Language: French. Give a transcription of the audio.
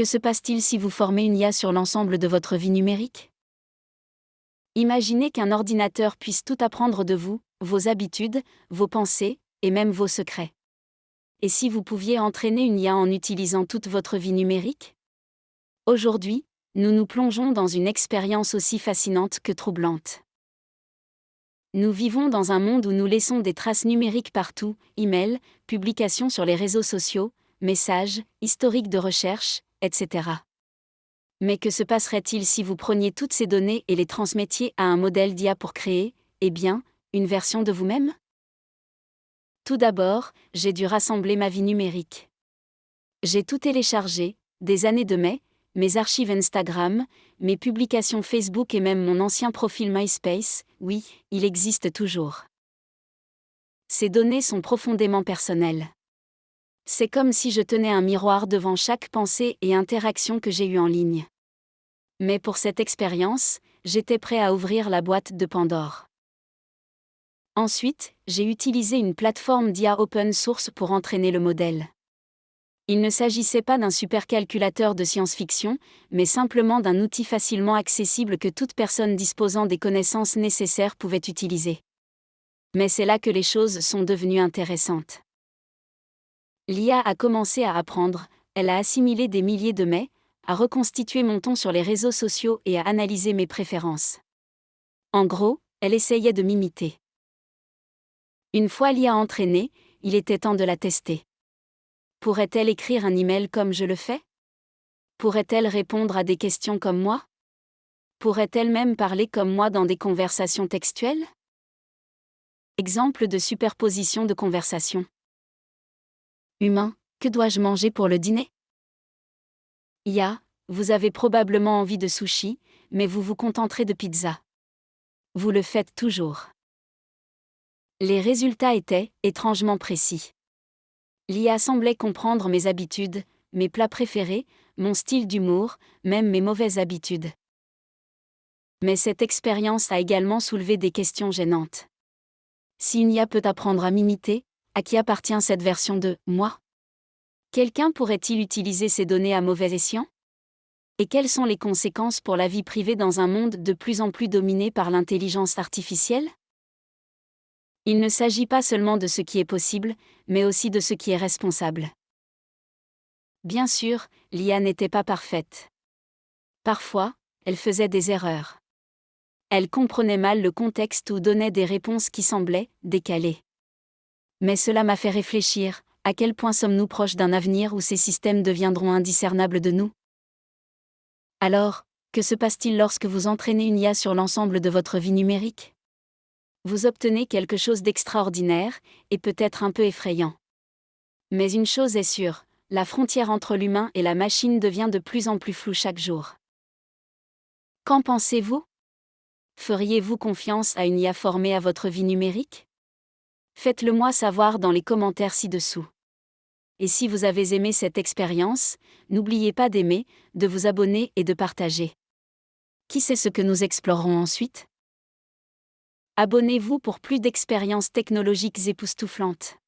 Que se passe-t-il si vous formez une IA sur l'ensemble de votre vie numérique? Imaginez qu'un ordinateur puisse tout apprendre de vous, vos habitudes, vos pensées, et même vos secrets. Et si vous pouviez entraîner une IA en utilisant toute votre vie numérique? Aujourd'hui, nous nous plongeons dans une expérience aussi fascinante que troublante. Nous vivons dans un monde où nous laissons des traces numériques partout, emails, publications sur les réseaux sociaux, messages, historiques de recherche, etc. Mais que se passerait-il si vous preniez toutes ces données et les transmettiez à un modèle d'IA pour créer, une version de vous-même? Tout d'abord, j'ai dû rassembler ma vie numérique. J'ai tout téléchargé, des années de mes archives Instagram, mes publications Facebook et même mon ancien profil MySpace, oui, il existe toujours. Ces données sont profondément personnelles. C'est comme si je tenais un miroir devant chaque pensée et interaction que j'ai eue en ligne. Mais pour cette expérience, j'étais prêt à ouvrir la boîte de Pandore. Ensuite, j'ai utilisé une plateforme d'IA open source pour entraîner le modèle. Il ne s'agissait pas d'un supercalculateur de science-fiction, mais simplement d'un outil facilement accessible que toute personne disposant des connaissances nécessaires pouvait utiliser. Mais c'est là que les choses sont devenues intéressantes. L'IA a commencé à apprendre, elle a assimilé des milliers de a reconstitué mon ton sur les réseaux sociaux et à analyser mes préférences. En gros, elle essayait de m'imiter. Une fois l'IA entraînée, il était temps de la tester. Pourrait-elle écrire un email comme je le fais? Pourrait-elle répondre à des questions comme moi? Pourrait-elle même parler comme moi dans des conversations textuelles? Exemple de superposition de conversation. Humain, que dois-je manger pour le dîner? IA, vous avez probablement envie de sushi, mais vous vous contenterez de pizza. Vous le faites toujours. Les résultats étaient étrangement précis. L'IA semblait comprendre mes habitudes, mes plats préférés, mon style d'humour, même mes mauvaises habitudes. Mais cette expérience a également soulevé des questions gênantes. Si une IA peut apprendre à m'imiter, à qui appartient cette version de « moi » ? Quelqu'un pourrait-il utiliser ces données à mauvais escient? Et quelles sont les conséquences pour la vie privée dans un monde de plus en plus dominé par l'intelligence artificielle? Il ne s'agit pas seulement de ce qui est possible, mais aussi de ce qui est responsable. Bien sûr, l'IA n'était pas parfaite. Parfois, elle faisait des erreurs. Elle comprenait mal le contexte ou donnait des réponses qui semblaient décalées. Mais cela m'a fait réfléchir, à quel point sommes-nous proches d'un avenir où ces systèmes deviendront indiscernables de nous? Alors, que se passe-t-il lorsque vous entraînez une IA sur l'ensemble de votre vie numérique? Vous obtenez quelque chose d'extraordinaire, et peut-être un peu effrayant. Mais une chose est sûre, la frontière entre l'humain et la machine devient de plus en plus floue chaque jour. Qu'en pensez-vous? Feriez-vous confiance à une IA formée à votre vie numérique? Faites-le moi savoir dans les commentaires ci-dessous. Et si vous avez aimé cette expérience, n'oubliez pas d'aimer, de vous abonner et de partager. Qui sait ce que nous explorerons ensuite? Abonnez-vous pour plus d'expériences technologiques époustouflantes.